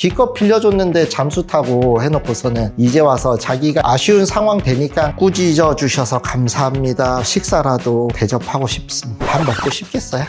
기껏 빌려줬는데 잠수 타고 해놓고서는 이제 와서 자기가 아쉬운 상황 되니까 꾸짖어 주셔서 감사합니다. 식사라도 대접하고 싶습니다. 밥 먹고 싶겠어요?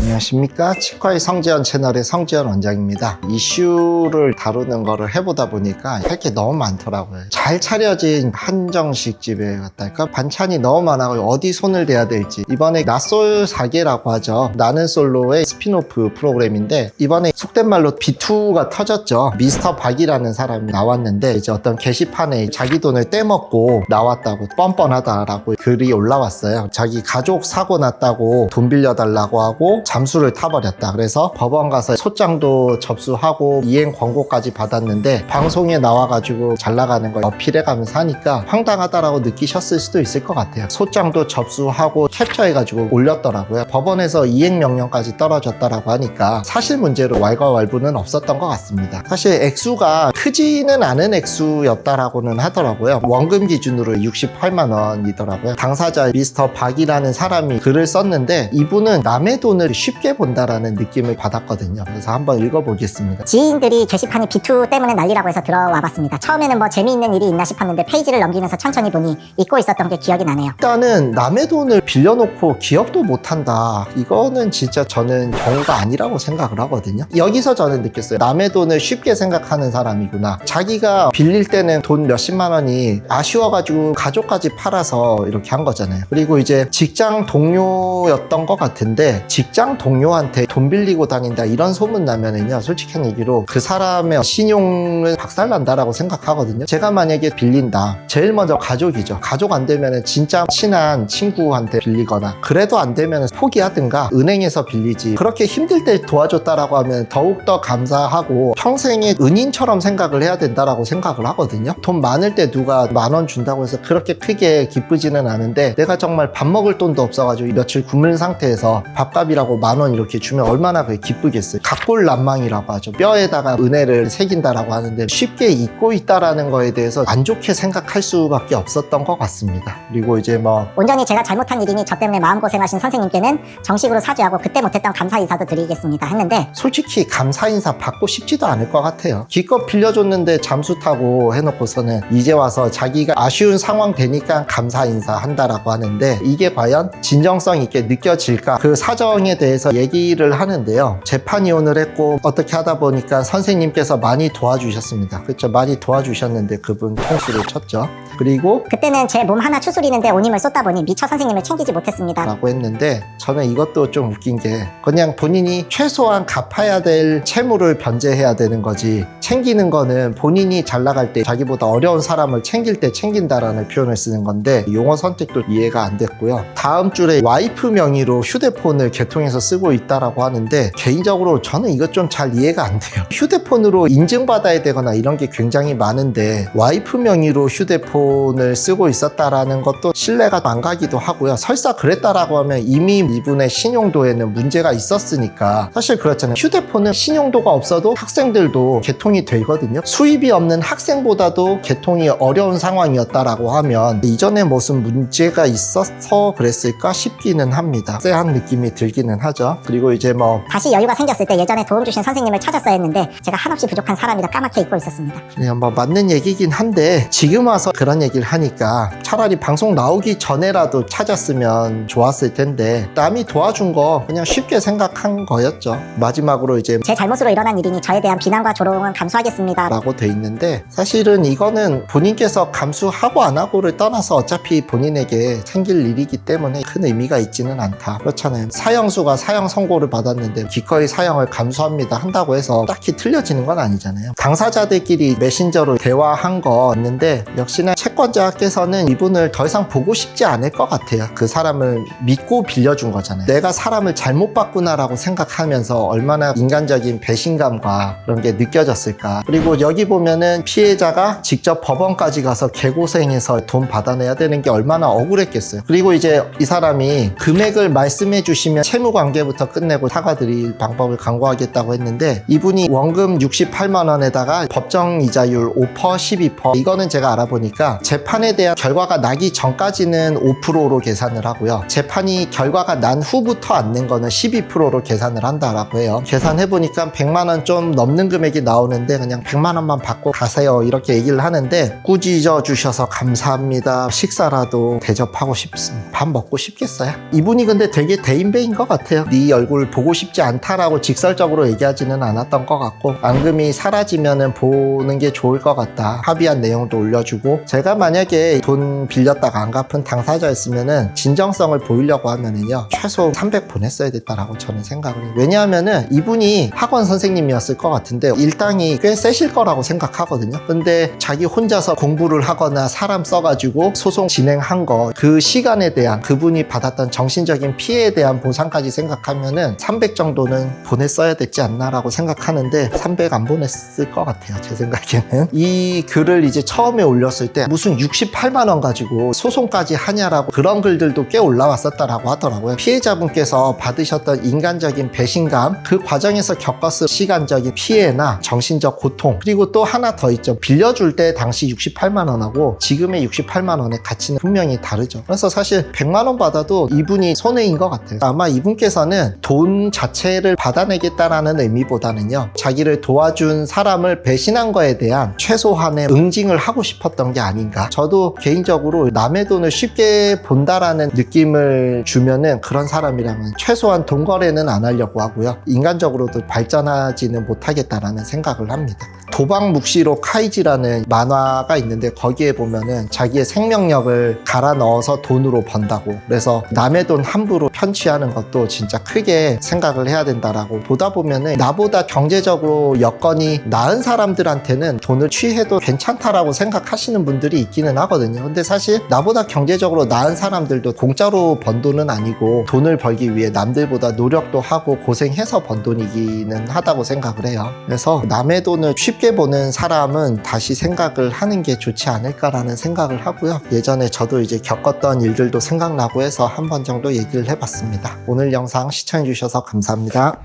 안녕하십니까. 치과의 성지현 채널의 성지현 원장입니다. 이슈를 다루는 거를 해보다 보니까 할 게 너무 많더라고요. 잘 차려진 한정식 집에 갔다니까 반찬이 너무 많아서 어디 손을 대야 될지. 이번에 나솔 사계라고 하죠. 나는 솔로의 스피노프 프로그램인데 이번에 속된 말로 B2가 터졌죠. 미스터 박이라는 사람이 나왔는데 이제 어떤 게시판에 자기 돈을 떼먹고 나왔다고 뻔뻔하다라고 글이 올라왔어요. 자기 가족 사고 났다고 돈 빌려달라고 하고 잠수를 타버렸다. 그래서 법원 가서 소장도 접수하고 이행 권고까지 받았는데 방송에 나와가지고 잘 나가는 걸 어필해가면서 하니까 황당하다라고 느끼셨을 수도 있을 것 같아요. 소장도 접수하고 캡처해가지고 올렸더라고요. 법원에서 이행 명령까지 떨어졌다라고 하니까 사실 문제로 왈가왈부는 없었던 것 같습니다. 사실 액수가 크지는 않은 액수였다라고는 하더라고요. 원금 기준으로 68만 원이더라고요. 당사자 미스터 박이라는 사람이 글을 썼는데 이분은 남의 돈을 쉽게 본다라는 느낌을 받았거든요. 그래서 한번 읽어보겠습니다. 지인들이 게시판이 B2 때문에 난리라고 해서 들어와 봤습니다. 처음에는 뭐 재미있는 일이 있나 싶었는데 페이지를 넘기면서 천천히 보니 잊고 있었던 게 기억이 나네요. 일단은 남의 돈을 빌려놓고 기억도 못한다. 이거는 진짜 저는 경우가 아니라고 생각을 하거든요. 여기서 저는 느꼈어요. 남의 돈을 쉽게 생각하는 사람이구나. 자기가 빌릴 때는 돈 몇십만 원이 아쉬워가지고 가족까지 팔아서 이렇게 한 거잖아요. 그리고 이제 직장 동료였던 것 같은데 직장 동료한테 돈 빌리고 다닌다 이런 소문 나면은요, 솔직한 얘기로 그 사람의 신용을 박살난다라고 생각하거든요. 제가 만약에 빌린다, 제일 먼저 가족이죠. 가족 안 되면은 진짜 친한 친구한테 빌리거나, 그래도 안 되면은 포기하든가 은행에서 빌리지. 그렇게 힘들 때 도와줬다라고 하면 더욱더 감사하고 평생의 은인처럼 생각을 해야 된다라고 생각을 하거든요. 돈 많을 때 누가 10,000원 준다고 해서 그렇게 크게 기쁘지는 않은데, 내가 정말 밥 먹을 돈도 없어가지고 며칠 굶은 상태에서 밥값이라고 10,000원 이렇게 주면 얼마나 그게 기쁘겠어요. 각골난망이라고 하죠. 뼈에다가 은혜를 새긴다라고 하는데 쉽게 잊고 있다라는 거에 대해서 안 좋게 생각할 수밖에 없었던 것 같습니다. 그리고 이제 뭐 온전히 제가 잘못한 일이니 저 때문에 마음고생하신 선생님께는 정식으로 사죄하고 그때 못했던 감사 인사도 드리겠습니다 했는데, 솔직히 감사 인사 받고 싶지도 않을 것 같아요. 기껏 빌려줬는데 잠수 타고 해놓고서는 이제 와서 자기가 아쉬운 상황 되니까 감사 인사 한다라고 하는데, 이게 과연 진정성 있게 느껴질까? 그 사정에 대해서 얘기를 하는데요. 재판이혼을 했고 어떻게 하다 보니까 선생님께서 많이 도와주셨습니다. 그렇죠. 많이 도와주셨는데 그분 통수를 쳤죠. 그리고 그때는 제 몸 하나 추스리는데 온 힘을 쏟다 보니 미처 선생님을 챙기지 못했습니다 라고 했는데, 저는 이것도 좀 웃긴 게 그냥 본인이 최소한 갚아야 될 채무를 변제해야 되는 거지, 챙기는 거는 본인이 잘 나갈 때 자기보다 어려운 사람을 챙길 때 챙긴다라는 표현을 쓰는 건데, 용어 선택도 이해가 안 됐고요. 다음 줄에 와이프 명의로 휴대폰을 개통해서 쓰고 있다라고 하는데, 개인적으로 저는 이것 좀 잘 이해가 안 돼요. 휴대폰으로 인증받아야 되거나 이런 게 굉장히 많은데 와이프 명의로 휴대폰을 쓰고 있었다라는 것도 신뢰가 안 가기도 하고요. 설사 그랬다라고 하면 이미 이분의 신용도에는 문제가 있었으니까. 사실 그렇잖아요. 휴대폰은 신용도가 없어도 학생들도 개통이 되거든요. 수입이 없는 학생보다도 개통이 어려운 상황이었다라고 하면 이전에 무슨 문제가 있어서 그랬을까 싶기는 합니다. 쎄한 느낌이 들기는 하죠. 그리고 이제 뭐 다시 여유가 생겼을 때 예전에 도움 주신 선생님을 찾았어야 했는데 제가 한없이 부족한 사람이라 까맣게 잊고 있었습니다. 그냥 뭐 맞는 얘기긴 한데, 지금 와서 그런 얘기를 하니까 차라리 방송 나오기 전에라도 찾았으면 좋았을 텐데, 남이 도와준 거 그냥 쉽게 생각한 거였죠. 마지막으로 이제 제 잘못으로 일어난 일이니 저에 대한 비난과 조롱은 감수하겠습니다 라고 돼 있는데, 사실은 이거는 본인께서 감수하고 안 하고를 떠나서 어차피 본인에게 생길 일이기 때문에 큰 의미가 있지는 않다. 그렇잖아요. 사형수가 사형 선고를 받았는데 기꺼이 사형을 감수합니다 한다고 해서 딱히 틀려지는 건 아니잖아요. 당사자들끼리 메신저로 대화한 거 있는데, 역시나 채권자께서는 이분을 더 이상 보고 싶지 않을 것 같아요. 그 사람을 믿고 빌려준 거잖아요. 내가 사람을 잘못 봤구나라고 생각하면서 얼마나 인간적인 배신감과 그런 게 느껴졌을까. 그리고 여기 보면은 피해자가 직접 법원까지 가서 개고생해서 돈 받아내야 되는 게 얼마나 억울했겠어요. 그리고 이제 이 사람이 금액을 말씀해 주시면 채무 관계부터 끝내고 사과드릴 방법을 강구하겠다고 했는데, 이분이 원금 68만 원에다가 법정 이자율 5%, 12%, 이거는 제가 알아보니까 재판에 대한 결과가 나기 전까지는 5%로 계산을 하고요. 재판이 결과가 난 후부터 안 낸 거는 12%로 계산을 한다라고 해요. 계산해보니까 100만 원 좀 넘는 금액이 나오는데 그냥 100만 원만 받고 가세요, 이렇게 얘기를 하는데, 꾸짖어 주셔서 감사합니다. 식사라도 대접하고 싶습니다. 밥 먹고 싶겠어요? 이분이 근데 되게 대인배인 것 같아요. 네 얼굴 보고 싶지 않다라고 직설적으로 얘기하지는 않았던 것 같고, 앙금이 사라지면은 보는 게 좋을 것 같다. 합의한 내용도 올려주고, 제가 만약에 돈 빌렸다가 안 갚은 당사자였으면은 진정성을 보이려고 하면은요, 최소 300 보냈어야 됐다라고 저는 생각을 해요. 왜냐하면은 이분이 학원 선생님이었을 것 같은데 일당이 꽤 세실 거라고 생각하거든요. 근데 자기 혼자서 공부를 하거나 사람 써가지고 소송 진행한 거, 그 시간에 대한, 그분이 받았던 정신적인 피해에 대한 보상까지 생각하면은 300 정도는 보냈어야 됐지 않나라고 생각하는데 300 안 보냈을 것 같아요, 제 생각에는. 이 글을 이제 처음에 올렸을 때 무슨 68만 원 가지고 소송까지 하냐라고 그런 글들도 꽤 올라왔었다라고 하더라고요. 피해자분께서 받으셨던 인간적인 배신감, 그 과정에서 겪었을 시간적인 피해나 정신적 고통, 그리고 또 하나 더 있죠. 빌려줄 때 당시 68만 원하고 지금의 68만 원의 가치는 분명히 다르죠. 그래서 사실 100만 원 받아도 이분이 손해인 것 같아요. 아마 이분께서는 돈 자체를 받아내겠다라는 의미보다는요, 자기를 도와준 사람을 배신한 거에 대한 최소한의 응징을 하고 싶었던 게 아닌가. 저도 개인적으로 남의 돈을 쉽게 본다라는 느낌을 주면은 그런 사람이라면 최소한 돈 거래는 안 하려고 하고요, 인간적으로도 발전하지는 못하겠다라는 생각을 합니다. 도박 묵시록 카이지라는 만화가 있는데 거기에 보면은 자기의 생명력을 갈아 넣어서 돈으로 번다고, 그래서 남의 돈 함부로 편취하는 것도 진짜 크게 생각을 해야 된다라고. 보다 보면은 나보다 경제적으로 여건이 나은 사람들한테는 돈을 취해도 괜찮다라고 생각하시는 분들이 있기는 하거든요. 근데 사실 나보다 경제적으로 나은 사람들도 공짜로 번 돈은 아니고 돈을 벌기 위해 남들보다 노력도 하고 고생해서 번 돈이기는 하다고 생각을 해요. 그래서 남의 돈을 쉽게 보는 사람은 다시 생각을 하는 게 좋지 않을까라는 생각을 하고요. 예전에 저도 이제 겪었던 일들도 생각나고 해서 한 번 정도 얘기를 해봤습니다. 오늘 영상 시청해주셔서 감사합니다.